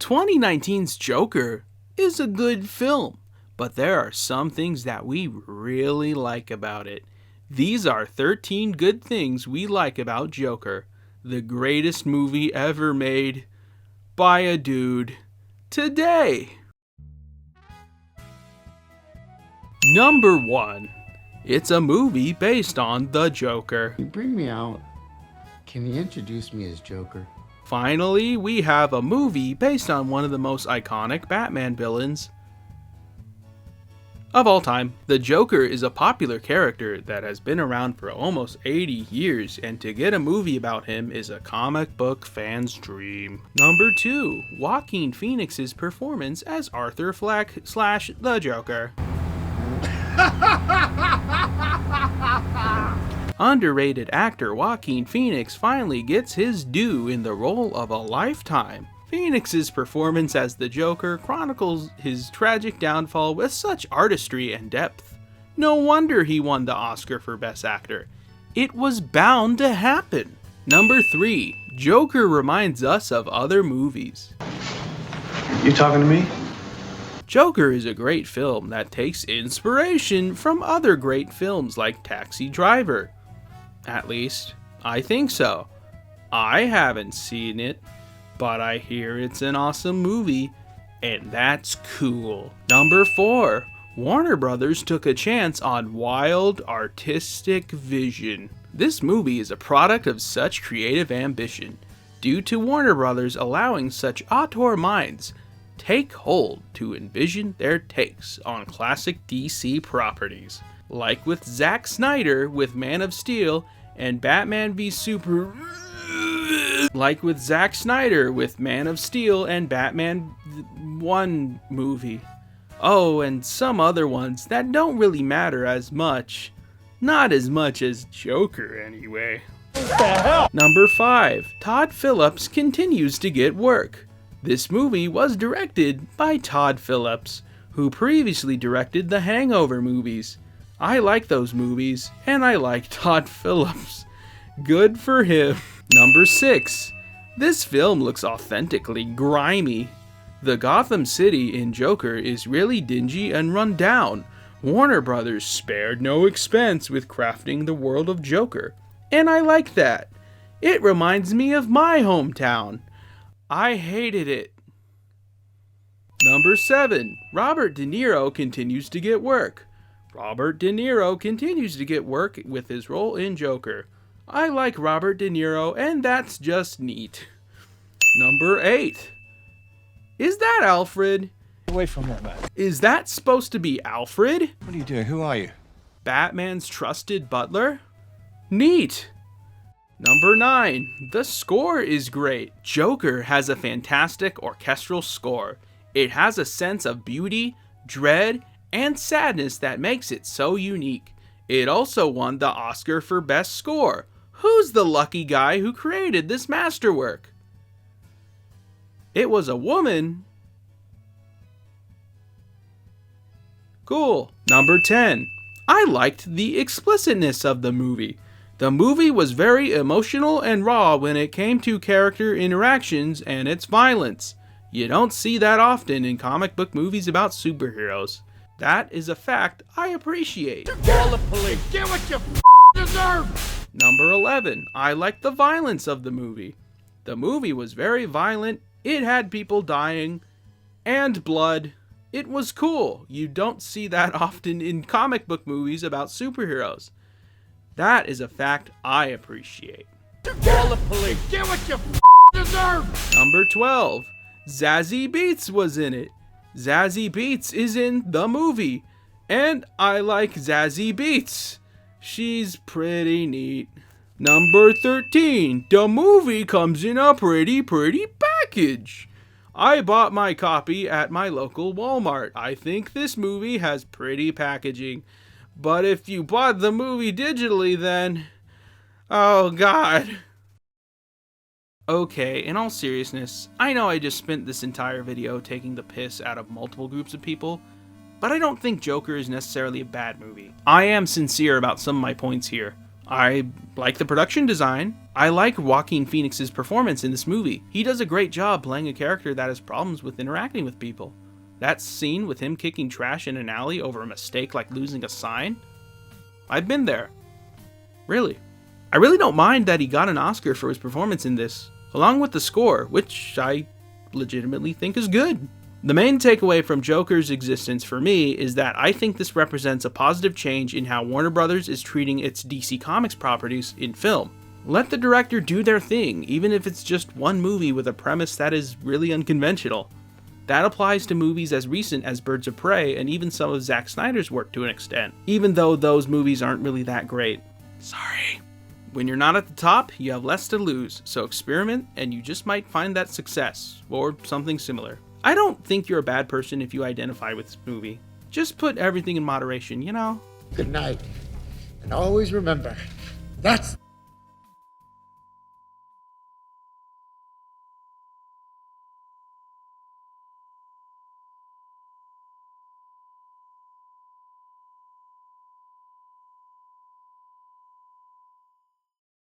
2019's Joker is a good film, but there are some things that we really like about it. These are 13 good things we like about Joker, the greatest movie ever made by a dude today. Number 1. It's a movie based on the Joker. You bring me out. Can you introduce me as Joker? Finally, we have a movie based on one of the most iconic Batman villains of all time. The Joker is a popular character that has been around for almost 80 years, and to get a movie about him is a comic book fan's dream. Number 2. Joaquin Phoenix's performance as Arthur Fleck / the Joker. Underrated actor Joaquin Phoenix finally gets his due in the role of a lifetime. Phoenix's performance as the Joker chronicles his tragic downfall with such artistry and depth. No wonder he won the Oscar for Best Actor. It was bound to happen. Number 3. Joker reminds us of other movies. You talking to me? Joker is a great film that takes inspiration from other great films like Taxi Driver. At least, I think so. I haven't seen it, but I hear it's an awesome movie, and that's cool. Number 4. Warner Brothers took a chance on wild, artistic vision. This movie is a product of such creative ambition, due to Warner Brothers allowing such auteur minds take hold to envision their takes on classic DC properties. Like with Zack Snyder with Man of Steel and Batman v Superman. Like with Zack Snyder with Man of Steel and Batman 1 movie. Oh, and some other ones that don't really matter as much. Not as much as Joker anyway. What the hell? Number 5. Todd Phillips continues to get work. This movie was directed by Todd Phillips, who previously directed the Hangover movies. I like those movies, and I like Todd Phillips. Good for him. Number 6. This film looks authentically grimy. The Gotham City in Joker is really dingy and run down. Warner Brothers spared no expense with crafting the world of Joker, and I like that. It reminds me of my hometown. I hated it. Number 7. Robert De Niro continues to get work. Robert De Niro continues to get work with his role in Joker. I like Robert De Niro, and that's just neat. Number 8. Is that Alfred? Away from that man. Is that supposed to be Alfred? What are you doing? Who are you? Batman's trusted butler? Neat. Number 9. The score is great. Joker has a fantastic orchestral score. It has a sense of beauty, dread, and sadness that makes it so unique. It also won the Oscar for Best Score. Who's the lucky guy who created this masterwork? It was a woman. Cool. Number 10. I liked the explicitness of the movie. The movie was very emotional and raw when it came to character interactions and its violence. You don't see that often in comic book movies about superheroes. That is a fact I appreciate. Call the police. Get what you deserve. Number 11. I liked the violence of the movie. The movie was very violent. It had people dying and blood. It was cool. You don't see that often in comic book movies about superheroes. That is a fact I appreciate. Call the police. Get what you deserve. Number 12. Zazie Beets was in it. Zazie Beets is in the movie, and I like Zazie Beets. She's pretty neat. Number 13. The movie comes in a pretty package. I bought my copy at my local Walmart. I think this movie has pretty packaging. But if you bought the movie digitally, then... oh god. Okay, in all seriousness, I know I just spent this entire video taking the piss out of multiple groups of people, but I don't think Joker is necessarily a bad movie. I am sincere about some of my points here. I like the production design. I like Joaquin Phoenix's performance in this movie. He does a great job playing a character that has problems with interacting with people. That scene with him kicking trash in an alley over a mistake like losing a sign? I've been there. Really. I really don't mind that he got an Oscar for his performance in this, along with the score, which I legitimately think is good. The main takeaway from Joker's existence for me is that I think this represents a positive change in how Warner Bros. Is treating its DC Comics properties in film. Let the director do their thing, even if it's just one movie with a premise that is really unconventional. That applies to movies as recent as Birds of Prey and even some of Zack Snyder's work to an extent, even though those movies aren't really that great. Sorry. When you're not at the top, you have less to lose, so experiment and you just might find that success, or something similar. I don't think you're a bad person if you identify with this movie. Just put everything in moderation, you know? Good night. And always remember, that's